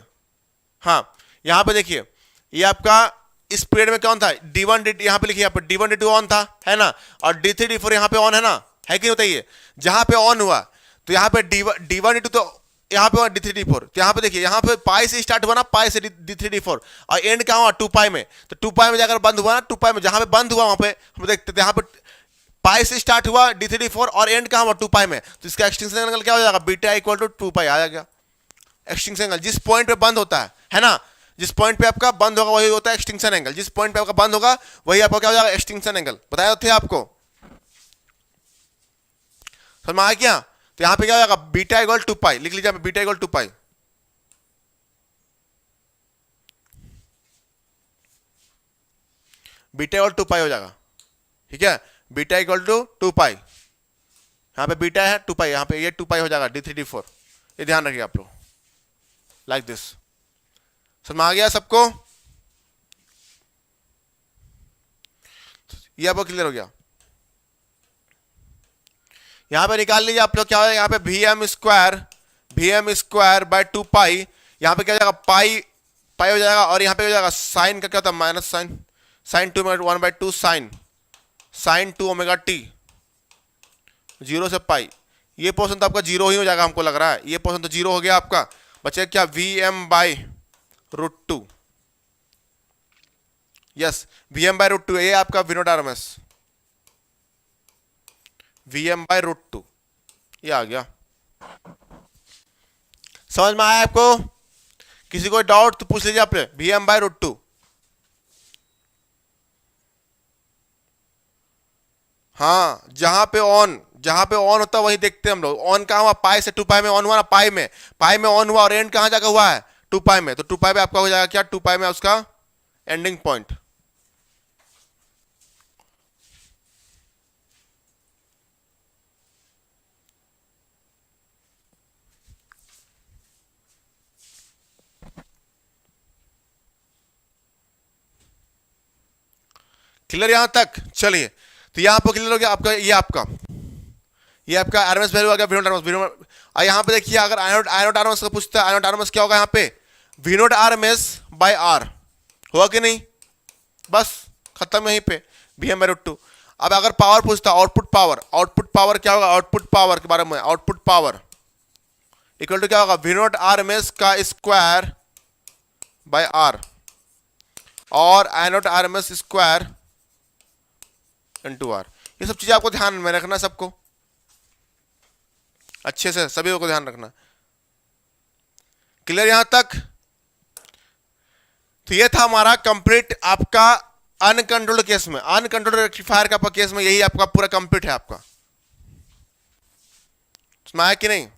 हाँ यहाँ पे देखिए, ये आपका इस पीरियड में कौन था, D1 D, यहाँ पे लिखिए, यहाँ पे D1 D2 ऑन था, है ना, और D3 D4 यहाँ पे ऑन है ना, है कि नहीं बताइए। जहां पे ऑन हुआ तो यहाँ पे D1 D2 तो यहाँ पे D3 D4, तो यहाँ पे देखिए, यहाँ पे पाई से स्टार्ट हुआ ना, पाई से D3 D4, और एंड क्या हुआ 2 पाई में, तो 2 पाई में जाकर बंद हुआ ना, 2 पाई में जहां पे बंद हुआ वहां पे हम देखते थे, यहाँ पे पाई से स्टार्ट हुआ D3 D4 और एंड कहां हुआ 2 पाई में, तो इसका एक्सटेंशन एंगल क्या हो जाएगा, बीटा इक्वल टू 2 पाई आ गया। एक्सटेंशन एंगल जिस पॉइंट पे बंद होता है ना, जिस पॉइंट पे आपका बंद होगा वही होता है एक्सटेंशन एंगल, जिस पॉइंट पे आपका बंद होगा वही आपका क्या हो जाएगा एक्सटेंशन एंगल, बताया थे आपको, समझ में आ गया। तो यहां पे क्या हो जाएगा, बीटा इक्वल 2 पाई, लिख लीजिए बीटा इक्वल 2 पाई, बीटा इक्वल 2 पाई हो जाएगा, ठीक है, बीटा इक्वल टू 2 पाई, यहां पे बीटा है 2 पाई, यहां पे ये 2 पाई हो जाएगा D3 D4, ये ध्यान रखिए आप लोग, लाइक दिस। समझ आ गया सबको, ये आपको क्लियर हो गया। यहां पे निकाल लीजिए आप लोग, क्या हो, यहाँ पे VM स्क्वायर बाय 2 पाई, यहाँ पे क्या हो जाएगा पाई पाई हो जाएगा, और यहाँ पे हो जाएगा साइन का क्या होता है minus sine 2 1/2 sine 2 omega T 0 से पाई। ये पोर्शन तो आपका 0 ही हो जाएगा, हमको लग रहा है ये पोर्शन तो 0 हो गया आपका, बचे क्या VM/√2, यस VM/√2, ये आपका V0 RMS VM/√2 ये आ गया। समझ में आया आपको, किसी को डाउट तो पूछ लीजिए आपने, VM/√2। हाँ जहां पे ऑन होता है वही देखते हैं हम लोग, ऑन कहां हुआ, पाई से 2 पाई में ऑन हुआ ना, पाई में ऑन हुआ, और एंड कहां जाकर हुआ है 2 पाई में, तो 2 पाई में आपका हो जाएगा क्या, 2 पाई में उसका एंडिंग पॉइंट। क्लियर यहां तक, चलिए तो यहां पर क्लियर हो गया आपका, ये आपका आरएमएस वैल्यू आ गया V0 RMS। और यहां पे देखिए, अगर I0 RMS का पूछता है, I0 RMS क्या होगा यहाँ पे, V0 RMS बाय R होगा कि नहीं, बस खत्म यहीं पे VM/√2। अब अगर पावर पूछता, आउटपुट पावर क्या होगा, आउटपुट पावर के बारे में, आउटपुट पावर इक्वल टू क्या होगा, V0 RMS का स्क्वायर बाय R और I0 RMS square into R। ये सब चीजें आपको ध्यान में रखना, सबको अच्छे से सभी को ध्यान रखना। क्लियर यहां तक, तो ये था हमारा कंप्लीट आपका अनकंट्रोल्ड केस में, अनकंट्रोल्ड रेक्टिफायर का केस में यही आपका पूरा कंप्लीट है आपका, समझ आया कि नहीं।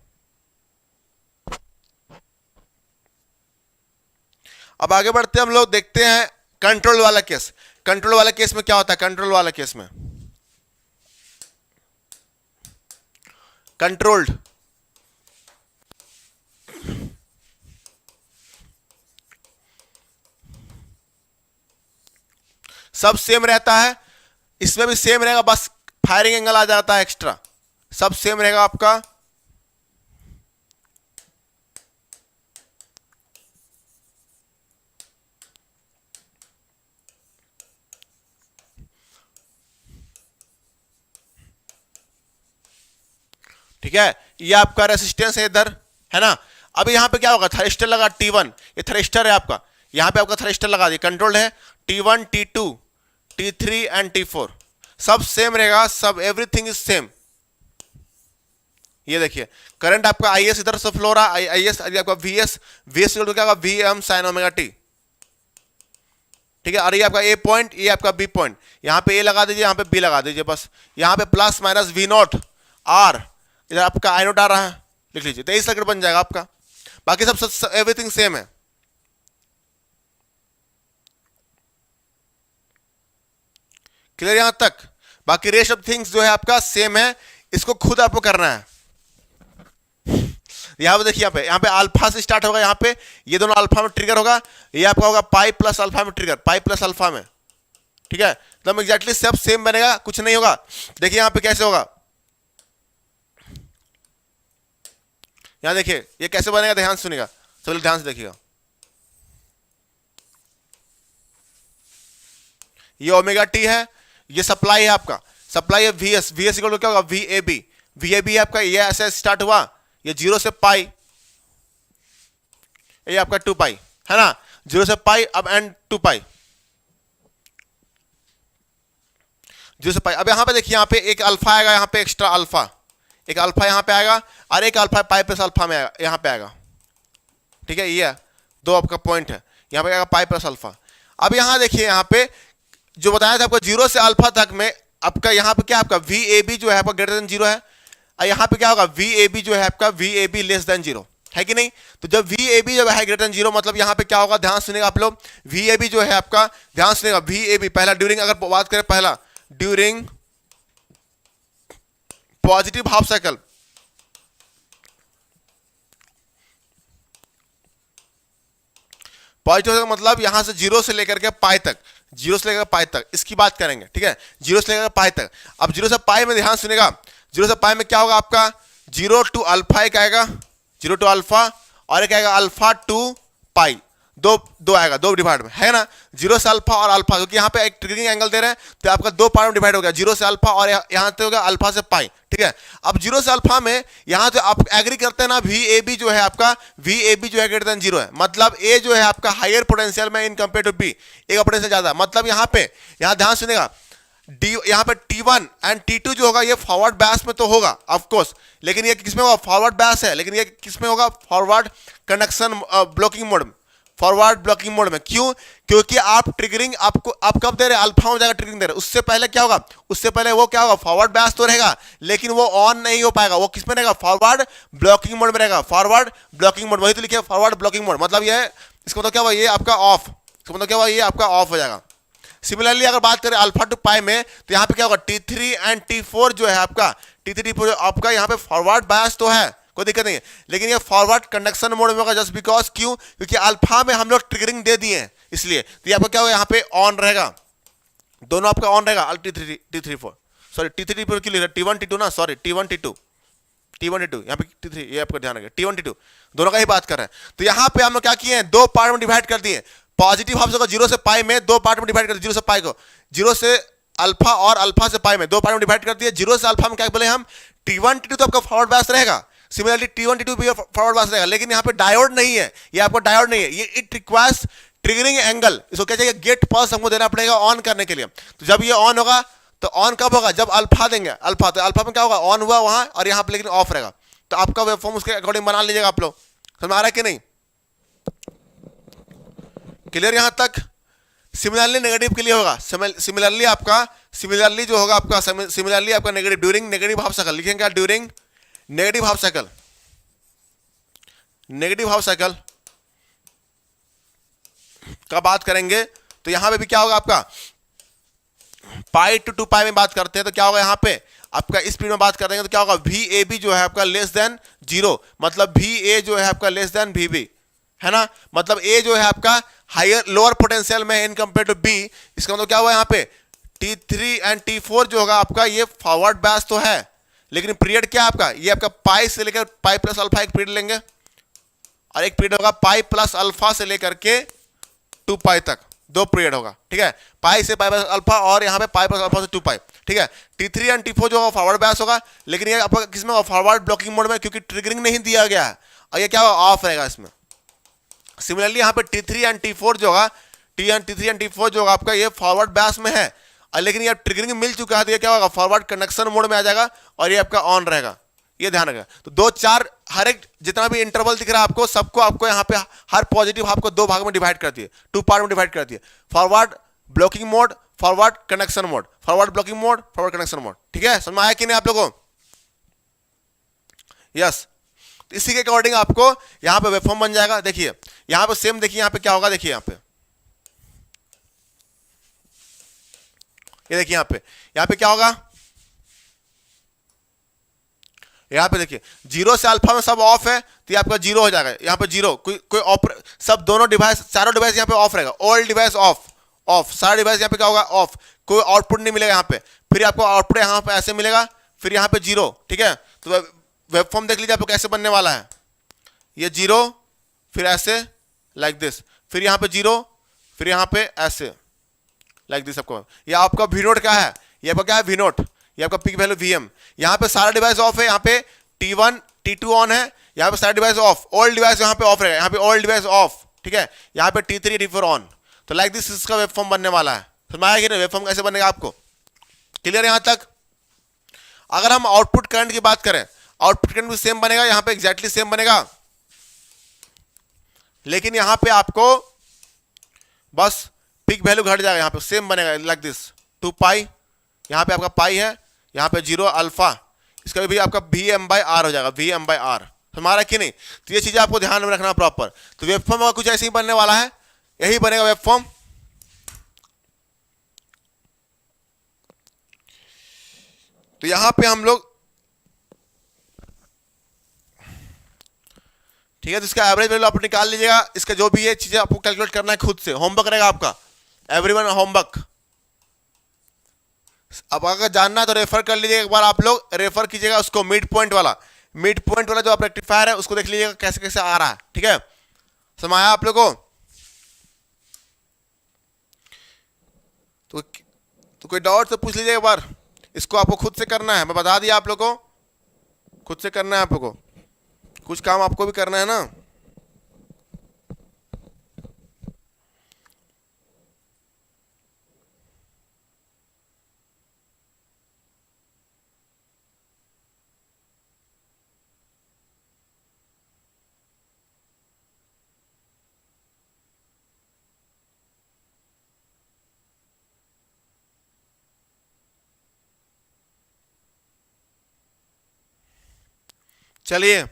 अब आगे बढ़ते हैं हम लोग, देखते हैं कंट्रोल वाला केस। कंट्रोल वाला केस में क्या होता है, कंट्रोल वाला केस में कंट्रोल्ड सब सेम रहता है, इसमें भी सेम रहेगा, बस फायरिंग एंगल आ जाता है एक्स्ट्रा, सब सेम रहेगा आपका। ठीक है, ये आपका रेसिस्टेंस है इधर, है ना। अब यहां पे क्या होगा, थरिस्टर लगा T1, ये थरिस्टर है आपका, यहां पे आपका थरिस्टर लगा दिया, कंट्रोल्ड है T1 T2 T3 and T4, सब सेम रहेगा, सब एवरीथिंग इज सेम। ये देखिए करंट आपका IS इधर से फ्लो रहा है, IS आपका VS क्या होगा, VM sin ओमेगा टी, ठीक है। और ये आपका ए पॉइंट, ये आपका बी पॉइंट, यहाँ पे ए लगा दीजिए, यहाँ पे बी लगा दीजिए बस। यहाँ पे plus minus V naught R, इधर आपका आई नोट आ रहा है, लिख लीजिए, तो यही सर्किट बन जाएगा आपका। बाकी सब एवरीथिंग सेम है। क्लियर यहां तक? बाकी रेस्ट ऑफ थिंग्स जो है आपका सेम है, इसको खुद आपको करना है। यहां पे देखिए, यहाँ पे अल्फा से स्टार्ट होगा, यहाँ पे ये दोनों अल्फा में ट्रिगर होगा, ये आपका होगा पाई प्लस अल्फा में ट्रिगर, पाई प्लस अल्फा में, ठीक है। तो एग्जैक्टली सब सेम बनेगा, कुछ नहीं होगा। देखिए यहाँ पे कैसे होगा, यहां देखिए ये कैसे बनेगा, ध्यान से सुनिएगा, सब ध्यान से देखिएगा। ये ओमेगा टी है, ये सप्लाई है आपका, सप्लाई है वीएस, वीएस इक्वल टू क्या होगा, V A B, V A B आपका ये ऐसे स्टार्ट हुआ, ये 0 से पाई, ये आपका 2 पाई है ना, 0 से पाई, अब एंड 2 पाई, 0 से पाई। अब यहां पे देखिए, यहाँ पे एक अल्फा आएगा, यहाँ पे एक्स्ट्रा अल्फा, एक अल्फा यहाँ पे आएगा, और एक अल्फा पाई प्लस अल्फा में आएगा, यहाँ पे आएगा, ठीक है। ये दो आपका पॉइंट है, यहाँ पे आएगा पाई प्लस अल्फा। अब यहाँ देखिए, यहाँ पे जो बताया था आपको 0 से अल्फा तक में आपका यहाँ पे क्या आपका वी ए बी जो है आपका ग्रेटर देन 0 है, और यहाँ पे क्या होगा, वी ए बी जो है आपका we A be less than 0 है कि नहीं। तो जब वी ए बी जब है ग्रेटर देन 0, मतलब यहाँ पे क्या होगा, ध्यान सुनेगा आप लोग, वी ए बी जो है आपका, ध्यान सुनेगा, वी ए बी पहला ड्यूरिंग, अगर बात करें पहला during positive half cycle, positive मतलब यहां से 0 से लेकर के पाई तक, 0 से लेकर पाई तक इसकी बात करेंगे, ठीक है, 0 से लेकर पाई तक। अब 0 से पाई में ध्यान सुनेगा, 0 से पाई में क्या होगा आपका, 0 टू अल्फा एक आएगा, 0 टू अल्फा, और एक आएगा अल्फा टू पाई, दो आएगा, दो डिवाइड में है ना, 0 से अल्फा और अल्फा, क्योंकि यहाँ पे एक ट्रिगरिंग एंगल दे रहे हैं, तो आपका दो पार्ट में डिवाइड हो गया, 0 से अल्फा और यहाँ पे हो गया अल्फा से पाई, ठीक है। अब 0 से अल्फा में यहाँ जो आप एग्री करते हैं ना, वी ए बी जो है आपका, वी ए बी जो है ग्रेटर देन 0 है, मतलब ए जो है आपका हायर पोटेंशियल में इन कंपेयर टू बी, ए का पोटेंशियल ज्यादा, मतलब यहाँ पे, यहाँ ध्यान सुनेगा, डी यहाँ पे T1 एंड T2 जो होगा ये फॉरवर्ड बैस में तो होगा ऑफ कोर्स, लेकिन ये किस में होगा, फॉरवर्ड बैस है, लेकिन ये किस में होगा, फॉरवर्ड कंडक्शन ब्लॉकिंग मोड में, फॉरवर्ड ब्लॉकिंग मोड में। क्यों? क्योंकि आप ट्रिगरिंग आपको आप कब दे रहे हैं, अल्फा में जाकर ट्रिगरिंग दे रहे हैं, उससे पहले क्या होगा, उससे पहले वो क्या होगा, फॉरवर्ड बैस तो रहेगा, लेकिन वो ऑन नहीं हो पाएगा, वो किस में रहेगा, फॉरवर्ड ब्लॉकिंग मोड में रहेगा, फॉरवर्ड ब्लॉकिंग मोड, वही तो लिखिए फॉरवर्ड ब्लॉकिंग मोड, मतलब ये इसका मतलब क्या हुआ, ये आपका ऑफ, इसका मतलब क्या हुआ, ये आपका ऑफ हो जाएगा। सिमिलरली अगर बात करें अल्फा टू पाई में, तो यहाँ पे क्या होगा, T3 एंड T4 जो है आपका, T3 आपका यहाँ पे फॉरवर्ड बायस तो है, कोई दिक्कत नहीं है, लेकिन ये फॉरवर्ड कंडक्शन मोड में होगा, जस्ट बिकॉज क्यों, क्योंकि अल्फा में हम लोग ट्रिगरिंग दे दिए हैं, इसलिए तो ये आपका क्या होगा, यहाँ पे ऑन रहेगा, दोनों आपका ऑन रहेगा, T3 सॉरी T3 पर क्यों लिख रहा है, T1 T2 ना, सॉरी T1 T2 यहाँ पे T3, ये आपका ध्यान रखें, T1 T2 दोनों का ही बात कर रहे हैं। तो यहाँ पे हम लोग क्या किए हैं, दो पार्ट में डिवाइड कर दिए, पॉजिटिव हाफ को 0 से पाई में दो पार्ट में डिवाइड कर दिया, 0 से पाई को, 0 से अल्फा और अल्फा से पाई में दो पार्ट में डिवाइड कर दिया, 0 से अल्फा में क्या बोले हम, T1 T2 तो आपका फॉरवर्ड बैस रहेगा, सिमिलरली T1 T2 भी फॉरवर्ड बैस रहेगा, लेकिन यहाँ पे डायोड नहीं है, ये आपको डायोड नहीं है, ये इट रिक्वायर्स ट्रिगरिंग एंगल, इसको क्या चाहिए, गेट पल्स हमको देना पड़ेगा ऑन करने के लिए। तो जब ये ऑन होगा, तो ऑन कब होगा, जब अल्फा देंगे, अल्फा, तो अल्फा में क्या होगा, ऑन हुआ वहां, और यहाँ पे लेकिन ऑफ रहेगा, तो आपका वेवफॉर्म उसके अकॉर्डिंग बना लीजिएगा आप लोग, समझ में आ रहा है कि नहीं, क्लियर यहां तक। सिमिलरली नेगेटिव के लिए होगा, सिमिलरली आपका, सिमिलरली जो होगा आपका, सिमिलरली आपका negative during negative half cycle, लिखेंगे क्या, during negative half cycle, negative half cycle का बात करेंगे, तो यहां पे भी क्या होगा आपका, पाई टू 2 पाई में बात करते हैं, तो क्या होगा यहाँ पे आपका, स्पीड में बात करेंगे तो क्या होगा, वी ए बी जो है आपका लेस देन 0, मतलब वी ए जो है आपका लेस देन वी बी, है ना, मतलब ए जो है आपका हायर लोअर पोटेंशियल में इन कंपेयर टू बी, इसका मतलब क्या हुआ यहाँ पे, T3 एंड T4 जो होगा आपका, ये फॉरवर्ड बैस तो है, लेकिन पीरियड क्या आपका, ये आपका पाई से लेकर पाई प्लस अल्फा एक पीरियड लेंगे, और एक पीरियड होगा पाई प्लस अल्फा से लेकर के 2 पाई तक, दो पीरियड होगा, ठीक है, पाई से पाई प्लस अल्फा, और यहाँ पे पाई प्लस अल्फा से 2 पाई, ठीक है। T3 एंड T4 जो होगा फॉरवर्ड बैस होगा, लेकिन ये आपका किसमें होगा, फॉरवर्ड ब्लॉकिंग मोड में, क्योंकि ट्रिगरिंग नहीं दिया गया है, और ये क्या होगा, ऑफ रहेगा इसमें। सिमिलरली यहाँ पे T3 एंड T4 जो होगा, T3 एंड T4 जो होगा आपका, ये फॉरवर्ड बैस में है, लेकिन ये ट्रिगरिंग मिल चुका है, तो ये क्या होगा, फॉरवर्ड कंडक्शन मोड में आ जाएगा, और ये आपका ऑन रहेगा, ये ध्यान रखना। तो 2 4 हर एक जितना भी इंटरवल दिख रहा है आपको, सबको आपको यहाँ पे हर पॉजिटिव आपको 2 भाग में डिवाइड करती है, 2 पार्ट में डिवाइड करती है। Forward blocking mode, forward connection mode, forward blocking mode, forward connection mode. ठीक है, समझ में आया कि नहीं आप लोगों को? यस। तो इसी के अकॉर्डिंग आपको यहाँ पे वेवफॉर्म बन जाएगा। देखिए यहाँ पे सेम, देखिए यहाँ पे क्या होगा, देखिए यहाँ पे, ये देखिए यहाँ पे क्या होगा, यहाँ पे देखिए 0 से अल्फा में सब ऑफ है, तो ये आपका 0 हो जाएगा। यहाँ पे 0, कोई सब दोनों डिवाइस, चारों डिवाइस यहाँ पे ऑफ रहेगा। ऑल डिवाइस ऑफ, सारा डिवाइस यहाँ पे क्या होगा, ऑफ, कोई आउटपुट नहीं मिलेगा यहाँ पे। फिर आपको आउटपुट यहाँ पे ऐसे मिलेगा, फिर यहाँ पे 0। ठीक है, तो वेबफॉर्म देख लीजिए आपको कैसे बनने वाला है। ये 0, फिर ऐसे लाइक दिस, फिर यहाँ पे 0, फिर यहाँ पे ऐसे लाइक दिस। आपको ये आपका वी नोट क्या है, ये आपका क्या है, वी नोट, ये आपका पीक वैल्यू वीएम। यहाँ पे सारा डिवाइस ऑफ है, यहाँ पे T1 T2 ऑन है, यहाँ पे सारा डिवाइस ऑफ, ऑल डिवाइस यहाँ पे ऑफ रहेगा, यहाँ पे ऑल डिवाइस ऑफ। ठीक है, यहाँ पे T3 T4 ऑन। तो लाइक दिस इसका वेबफॉर्म बनने वाला है। समझ आया कि नहीं, वेबफॉर्म कैसे बनेगा आपको? क्लियर यहाँ तक? अगर हम आउटपुट करंट की बात करें, आउटपुट करंट भी सेम बनेगा, यहाँ पे एग्जैक्टली सेम बनेगा, लेकिन यहाँ पे आपको बस पीक वैल्यू घट जाएगा, यहाँ पे सेम बनेगा लाइक दिस 2 पाई, यहाँ पे आपका पाई है, यहाँ पे 0 अल्फा, इसका भी आपका VM/R हो जाएगा, VM/R। हमारा कि नहीं? तो ये चीजें आपको ध्यान में रखना प्रॉपर। तो वेबफॉर्म का कुछ ऐसे ही बनने वाला है, यही बनेगा वेबफॉर्म। तो यहां पे हम लोग, ठीक है, तो इसका एवरेज वैल्यू आप निकाल लीजिएगा। इसका जो भी ये चीजें आपको कैलकुलेट करना है खुद से, होमवर्क रहेगा आपका, एवरीवन होमवर्क। अब अगर जानना है तो रेफर कर लीजिएगा, एक बार आप लोग रेफर कीजिएगा उसको, मिड पॉइंट वाला जो आप रेक्टिफायर है उसको देख लीजिएगा कैसे कैसे आ रहा है। ठीक है, समझ आया आप लोगों को? तो कोई डाउट तो पूछ लीजिए एक बार। इसको आपको खुद से करना है, मैं बता दिया आप लोगों को, खुद से करना है आप लोगों को, कुछ काम आपको भी करना है ना। चलिए,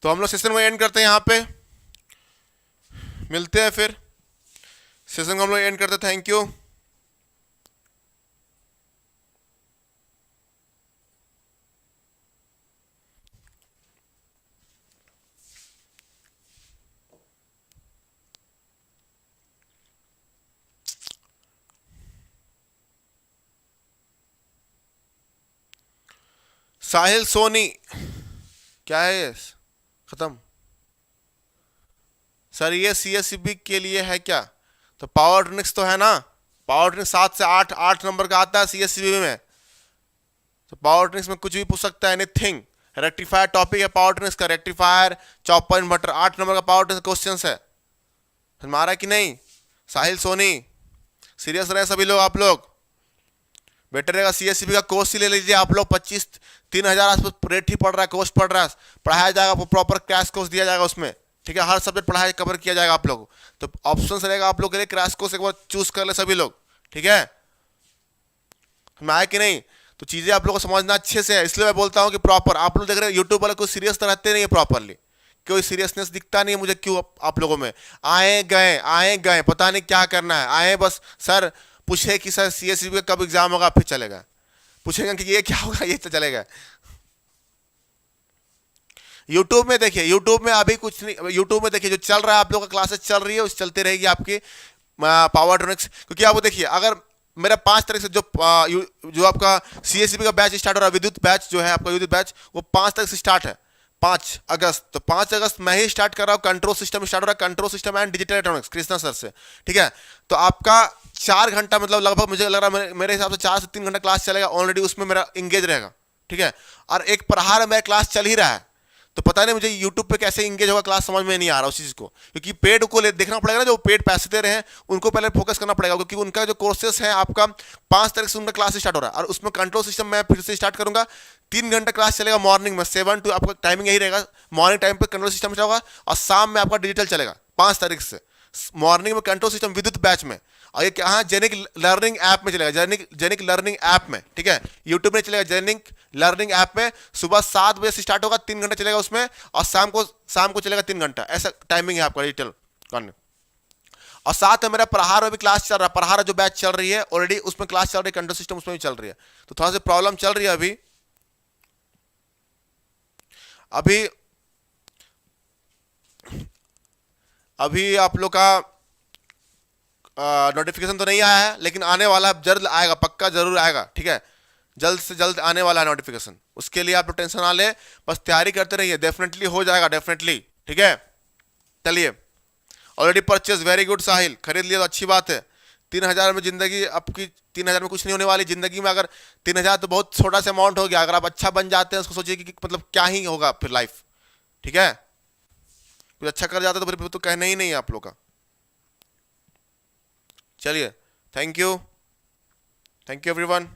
तो हम लोग सेशन में एंड करते हैं, यहाँ पे मिलते हैं फिर। सेशन को हम लोग एंड करते हैं। Thank you. साहिल सोनी, क्या है ये? खत्म सर, ये CSCB के लिए है क्या? तो पावर ट्रिनिक्स तो है ना, पावर ट्रिनिक्स 7 से 8 नंबर का आता है CSCB में। तो पावर ट्रिनिक्स में कुछ भी पूछ सकता है, एनीथिंग। रेक्टिफायर टॉपिक है पावर ट्रिनिक्स का, रेक्टिफायर, चॉपर, इन्वर्टर, 8 नंबर का पावर ट्रिनिक्स क्वेश्चन है। हमारा कि नहीं? साहिल सोनी, सीरियस रहे सभी लोग, आप लोग बेटर रहेगा। CSCB का कोर्स ही ले लीजिए आप लोग, 3,000 आसपास रेट ही पड़ रहा है, कोर्स पड़ रहा है, पढ़ाया जाएगा, आपको प्रॉपर क्रैश कोर्स दिया जाएगा उसमें। ठीक है, हर सब्जेक्ट पढ़ाया कवर किया जाएगा आप लोग। तो ऑप्शन रहेगा आप लोग के लिए, क्रैश कोर्स एक बार चूज कर ले सभी लोग। ठीक है, मैं आया कि नहीं? तो चीजें आप लोग को समझना अच्छे से है, इसलिए मैं बोलता हूँ कि प्रॉपर आप लोग देख रहे हैं यूट्यूब वाले कोई सीरियस तो रहते नहीं है प्रॉपरली, कोई सीरियसनेस दिखता नहीं है मुझे। क्यों आप लोगों में आए गए पता नहीं क्या करना है, आए बस सर पूछे कि सर CSCB का कब एग्जाम होगा, फिर चलेगा, पूछेगा कि ये क्या होगा, ये तो चलेगा। यूट्यूब में देखिए, यूट्यूब में अभी कुछ नहीं, यूट्यूब में देखिए जो चल रहा है, आप लोग का क्लासेस चल रही है, उस चलते रहेगी आपकी पावर ट्रिनिक्स। क्योंकि आप देखिए, अगर मेरा 5 तारीख से जो आपका CSCB का बैच स्टार्ट हो रहा है, विद्युत बैच जो है आपका, विद्युत बैच वो 5 तारीख से स्टार्ट है, 5 अगस्त। तो 5 अगस्त मैं ही स्टार्ट कर रहा हूँ, कंट्रोल सिस्टम स्टार्ट हो रहा है, control system and digital electronics Krishna sir से। ठीक है, तो आपका 4 घंटा, मतलब लगभग मुझे लग रहा है मेरे हिसाब से 4 से 3 घंटा क्लास चलेगा ऑलरेडी, उसमें मेरा इंगेज रहेगा। ठीक है, और एक प्रहार मेरा क्लास चल ही रहा है, तो पता नहीं मुझे यूट्यूब पे कैसे इंगेज होगा क्लास, समझ में नहीं आ रहा उस चीज़ को, क्योंकि पेड को देखना पड़ेगा ना, जो पेड पैसे दे रहे हैं उनको पहले फोकस करना पड़ेगा, क्योंकि उनका जो कोर्सेस है आपका 5 तारीख से उनका क्लास स्टार्ट हो रहा है, और उसमें कंट्रोल सिस्टम मैं फिर से स्टार्ट करूंगा। 3 घंटा क्लास चलेगा मॉर्निंग में 7 to, आपका टाइमिंग यही रहेगा, मॉर्निंग टाइम पे कंट्रोल सिस्टम चलेगा, और शाम में आपका डिजिटल चलेगा 5 तारीख से। मॉर्निंग में कंट्रोल सिस्टम विद्युत बैच में, और ये कहाँ जेनिक लर्निंग ऐप में चलेगा, जेनिक लर्निंग ऐप में, ठीक है, यूट्यूब में चलेगा, जेनिक लर्निंग ऐप में। सुबह 7 बजे से स्टार्ट होगा, 3 घंटा चलेगा उसमें, और शाम को चलेगा 3 घंटा, ऐसा टाइमिंग है आपका डिजिटल करने। और साथ में मेरा प्रहार में भी क्लास चल रहा है, प्रहार जो बैच चल रही है ऑलरेडी, उसमें क्लास चल रही है, कंट्रोल सिस्टम उसमें भी चल रही है, तो थोड़ा सा प्रॉब्लम चल रही है अभी आप लोग का नोटिफिकेशन तो नहीं आया है, लेकिन आने वाला है, जल्द आएगा, पक्का जरूर आएगा, ठीक है, जल्द से जल्द आने वाला है नोटिफिकेशन। उसके लिए आप लोग टेंशन ना ले, बस तैयारी करते रहिए, डेफिनेटली हो जाएगा, डेफिनेटली, ठीक है। चलिए, ऑलरेडी परचेज, वेरी गुड साहिल, खरीद लिया तो अच्छी बात है। 3,000 में जिंदगी आपकी, 3,000 में कुछ नहीं होने वाली जिंदगी में। अगर 3,000 तो बहुत छोटा सा अमाउंट हो गया, अगर आप अच्छा बन जाते हैं उसको सोचिए कि मतलब क्या ही होगा फिर लाइफ, ठीक है। कुछ अच्छा कर जाता तो फिर तो कहना ही नहीं है आप लोग का। चलिए, थैंक यू एवरीवन।